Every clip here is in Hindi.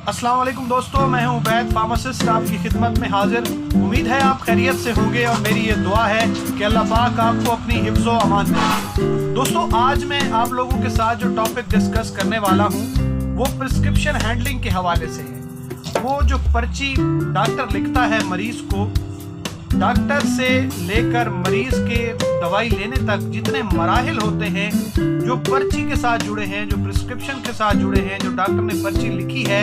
अस्सलाम वालेकुम दोस्तों, मैं हूं उबैद फार्मासिस्ट आपकी खिदमत में हाजिर। उम्मीद है आप खैरियत से होंगे और मेरी ये दुआ है कि अल्लाह पाक आपको अपनी हिफ्ज़ो अमान दे। दोस्तों, आज मैं आप लोगों के साथ जो टॉपिक डिस्कस करने वाला हूं वो प्रिस्क्रिप्शन हैंडलिंग के हवाले से है। वो जो पर्ची डॉक्टर लिखता है मरीज़ को, डॉक्टर से लेकर मरीज़ के दवाई लेने तक जितने मराहिल होते हैं जो पर्ची के साथ जुड़े हैं, जो प्रिस्क्रिप्शन के साथ जुड़े हैं, जो डॉक्टर ने पर्ची लिखी है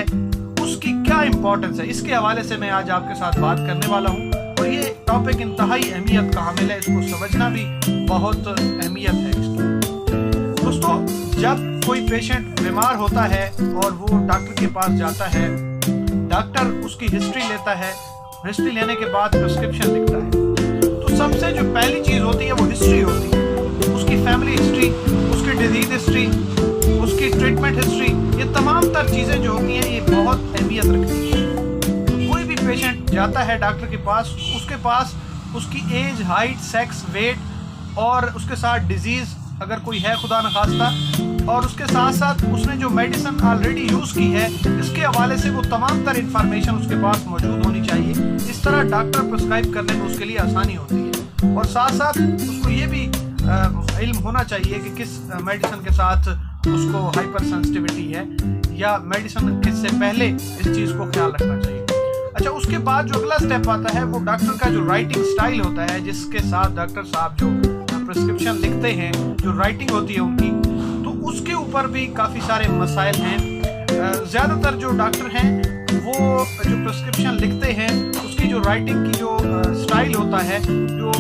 उसकी क्या इंपॉर्टेंस है, इसके हवाले से मैं आज आपके साथ बात करने वाला हूँ। और ये टॉपिक इंतहाई अहमियत का हामिल है, इसको समझना भी बहुत अहमियत है इसकी। दोस्तों, जब कोई पेशेंट बीमार होता है और वो डॉक्टर के पास जाता है, डॉक्टर उसकी हिस्ट्री लेता है, हिस्ट्री लेने के बाद प्रिस्क्रिप्शन लिखता है, तो सबसे जो पहली चीज़ होती है वो हिस्ट्री होती है। उसकी फैमिली हिस्ट्री, उसकी डिजीज हिस्ट्री, उसकी ट्रीटमेंट हिस्ट्री, ये तमाम तर चीज़ें जो होती हैं ये बहुत अहमियत रखती हैं। कोई भी पेशेंट जाता है डॉक्टर के पास, उसके पास उसकी एज, हाइट, सेक्स, वेट और उसके साथ डिजीज़ अगर कोई है खुदा न खास्ता, और उसके साथ साथ उसने जो मेडिसिन ऑलरेडी यूज़ की है, इसके हवाले से वो तमाम तर इंफॉर्मेशन उसके पास मौजूद होनी चाहिए। इस तरह डॉक्टर प्रिस्क्राइब करने में उसके लिए आसानी होती है। और साथ साथ उसको ये भी इल्म होना चाहिए कि किस मेडिसिन के साथ उसको हाइपर सेंसिटिविटी है या मेडिसिन से पहले इस चीज़ को ख्याल रखना चाहिए। अच्छा, उसके बाद जो अगला स्टेप आता है वो डॉक्टर का जो राइटिंग स्टाइल होता है, जिसके साथ डॉक्टर साहब जो प्रिस्क्रिप्शन लिखते हैं, जो राइटिंग होती है उनकी, तो उसके ऊपर भी काफ़ी सारे मसाइल हैं। ज़्यादातर जो डॉक्टर हैं वो जो प्रिस्क्रिप्शन लिखते हैं उसकी जो राइटिंग की जो स्टाइल होता है, जो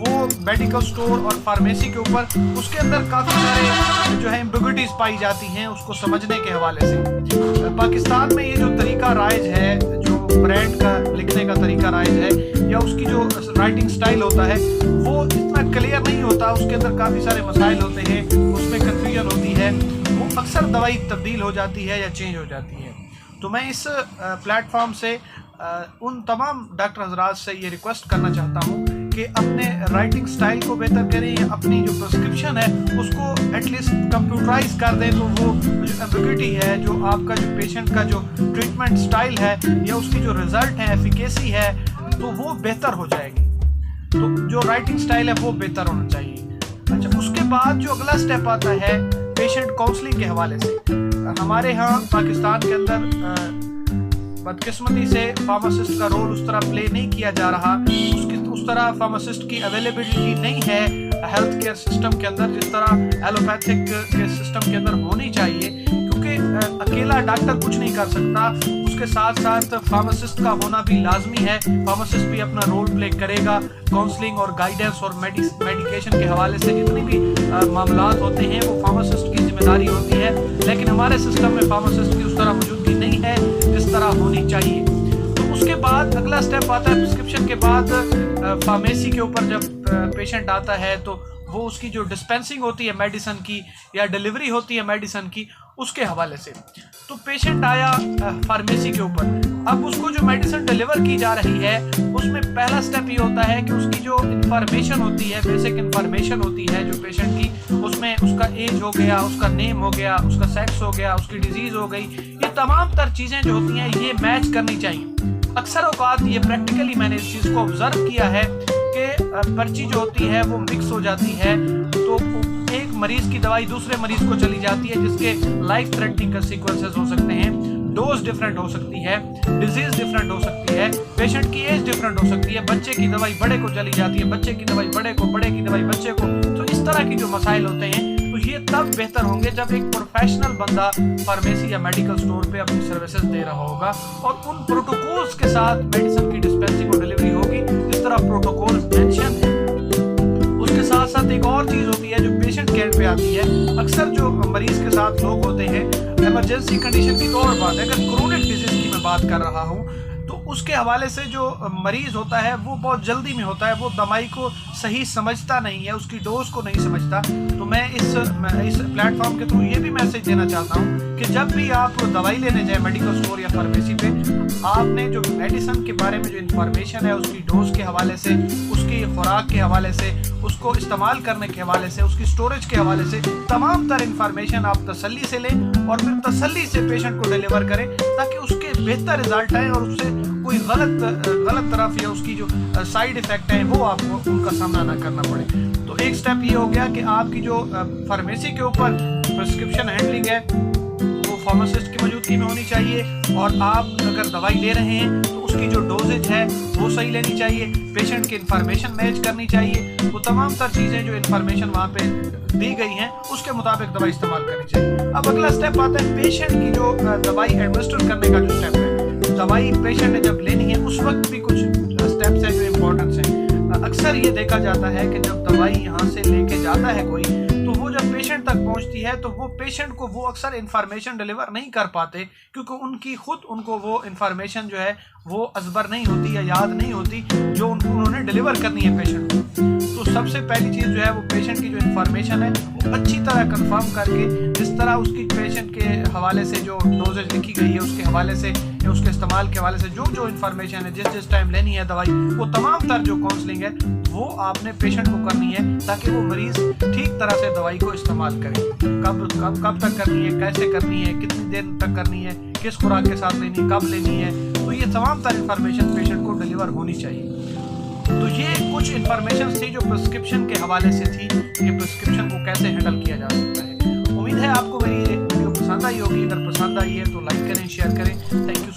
वो मेडिकल स्टोर और फार्मेसी के ऊपर उसके अंदर काफ़ी सारे जो है एम्बिग्विटीज़ पाई जाती हैं उसको समझने के हवाले से। पाकिस्तान में ये जो तरीका राइज है, जो ब्रांड का लिखने का तरीका राइज है या उसकी जो राइटिंग स्टाइल होता है वो इतना क्लियर नहीं होता, उसके अंदर काफ़ी सारे मसाइल होते हैं, उसमें कन्फ्यूजन होती है, वो अक्सर दवाई तब्दील हो जाती है या चेंज हो जाती है। तो मैं इस प्लेटफॉर्म से उन तमाम डॉक्टर हजरात से ये रिक्वेस्ट करना चाहता हूँ कि अपने राइटिंग स्टाइल को बेहतर करें, या अपनी जो प्रिस्क्रिप्शन है उसको एटलीस्ट कंप्यूटराइज कर दें, तो वो जो एम्बिग्विटी है, जो आपका जो पेशेंट का जो ट्रीटमेंट स्टाइल है या उसकी जो रिजल्ट है, एफिकेसी है, तो वो बेहतर हो जाएगी। तो जो राइटिंग स्टाइल है वो बेहतर होना चाहिए। अच्छा, उसके बाद जो अगला स्टेप आता है पेशेंट काउंसलिंग के हवाले से, हमारे यहाँ पाकिस्तान के अंदर बदकिस्मती से फार्मासिस्ट का रोल उस तरह प्ले नहीं किया जा रहा, उस तरह फार्मासिस्ट की अवेलेबिलिटी नहीं है हेल्थ केयर सिस्टम के अंदर जिस तरह एलोपैथिक के सिस्टम के अंदर होनी चाहिए, क्योंकि अकेला डॉक्टर कुछ नहीं कर सकता, उसके साथ साथ फार्मासिस्ट का होना भी लाजमी है। फार्मासिस्ट भी अपना रोल प्ले करेगा, काउंसलिंग और गाइडेंस और मेडिकेशन के हवाले से जितनी भी मामलात होते हैं वो फार्मासिस्ट की जिम्मेदारी होती है, लेकिन हमारे सिस्टम में फार्मासिस्ट की उस तरह मौजूदगी नहीं है जिस तरह होनी चाहिए। तो उसके बाद अगला स्टेप आता है प्रिस्क्रिप्शन के बाद फार्मेसी के ऊपर जब पेशेंट आता है तो वो उसकी जो डिस्पेंसिंग होती है मेडिसिन की या डिलीवरी होती है मेडिसिन की, उसके हवाले से। तो पेशेंट आया फार्मेसी के ऊपर, अब उसको जो मेडिसिन डिलीवर की जा रही है उसमें पहला स्टेप ये होता है कि उसकी जो इन्फॉर्मेशन होती है, बेसिक इन्फॉर्मेशन होती है जो पेशेंट की, उसमें उसका एज हो गया, उसका नेम हो गया, उसका सेक्स हो गया, उसकी डिजीज़ हो गई, ये तमाम तर चीज़ें जो होती हैं ये मैच करनी चाहिए। अक्सर औकात ये प्रैक्टिकली मैंने इस चीज़ को ऑब्जर्व किया है कि पर्ची जो होती है वो मिक्स हो जाती है, तो एक मरीज़ की दवाई दूसरे मरीज़ को चली जाती है जिसके लाइफ थ्रेटनिंग कंसीक्वेंसेस हो सकते हैं, डोज डिफरेंट हो सकती है, डिजीज़ डिफरेंट हो सकती है, पेशेंट की एज डिफरेंट हो सकती है, बच्चे की दवाई बड़े को चली जाती है, बच्चे की दवाई बड़े को, बड़े की दवाई बच्चे को। तो इस तरह की जो मसाइल होते हैं तो ये तब बेहतर होंगे जब एक प्रोफेशनल बंदा फार्मेसी या मेडिकल स्टोर पे अपनी सर्विसेज दे रहा होगा और उन प्रोटोकॉल्स के साथ मेडिसिन की डिस्पेंसिंग और डिलीवरी होगी जिस तरह प्रोटोकॉल्स मेंशन है। उसके साथ साथ एक और चीज़ होती है जो पेशेंट केयर पे आती है। अक्सर जो मरीज़ के साथ लोग होते हैं, इमरजेंसी कंडीशन की तो और बात है, अगर क्रोनिक डिजीज़ की मैं बात कर रहा हूँ तो उसके हवाले से जो मरीज़ होता है वो बहुत जल्दी में होता है, वो दवाई को सही समझता नहीं है, उसकी डोज को नहीं समझता। तो मैं इस प्लेटफॉर्म के थ्रू ये भी मैसेज देना चाहता हूँ कि जब भी आप दवाई लेने जाए मेडिकल स्टोर या फार्मेसी पे, आपने जो मेडिसिन के बारे में जो इन्फॉर्मेशन है, उसकी डोज के हवाले से, उसकी खुराक के हवाले से, उसको इस्तेमाल करने के हवाले से, उसकी स्टोरेज के हवाले से तमाम तर इन्फॉर्मेशन आप तसल्ली से लें और फिर तसल्ली से पेशेंट को डिलीवर करें, ताकि उसके बेहतर रिजल्ट आए और उससे कोई गलत तरफ या उसकी जो साइड इफ़ेक्ट हैं वो आपको उनका सामना ना करना पड़े। तो एक स्टेप ये हो गया कि आपकी जो फार्मेसी के ऊपर प्रिस्क्रिप्शन हैंडलिंग है वो फार्मासिस्ट की मौजूदगी में होनी चाहिए, और आप अगर दवाई ले रहे हैं तो उसकी जो डोजेज है वो सही लेनी चाहिए, पेशेंट की इन्फॉर्मेशन मैच करनी चाहिए, वो तमाम तर चीज़ें जो इन्फॉर्मेशन वहाँ पे दी गई हैं उसके मुताबिक दवाई इस्तेमाल करनी चाहिए। अब अगला स्टेप आता है पेशेंट की जो दवाई एडमिनिस्टर करने का जो स्टेप है। दवाई पेशेंट ने जब लेनी है उस वक्त भी कुछ स्टेप्स हैं जो इम्पोर्टेंस हैं। अक्सर ये देखा जाता है कि जब दवाई यहाँ से लेके जाता है कोई, तो वो जब पेशेंट तक पहुंचती है तो वो पेशेंट को वो अक्सर इन्फॉर्मेशन डिलीवर नहीं कर पाते, क्योंकि उनको वो इन्फॉर्मेशन जो है वो अजबर नहीं होती या याद नहीं होती जो उन्होंने डिलीवर करनी है पेशेंट को। तो सबसे पहली चीज़ जो है वो पेशेंट की जो इन्फॉर्मेशन है वो अच्छी तरह कंफर्म करके, जिस तरह उसकी पेशेंट के हवाले से जो डोजेज लिखी गई है उसके हवाले से या उसके इस्तेमाल के हवाले से जो इन्फॉर्मेशन है, जिस टाइम लेनी है दवाई, वो तमाम तर जो काउंसलिंग है वो आपने पेशेंट को करनी है, ताकि वो मरीज़ ठीक तरह से दवाई को इस्तेमाल करे। कब तक करनी है, कैसे करनी है, कितनी देर तक करनी है, किस खुराक के साथ लेनी है, कब लेनी है, तो ये तमाम तर इन्फॉर्मेशन पेशेंट को डिलीवर होनी चाहिए। तो ये कुछ इन्फॉर्मेशन थी जो प्रिस्क्रिप्शन के हवाले से थी कि प्रिस्क्रिप्शन को कैसे हैंडल किया जा सकता है। उम्मीद है आपको मेरी ये वीडियो पसंद आई होगी। अगर पसंद आई है तो लाइक करें, शेयर करें। Thank you.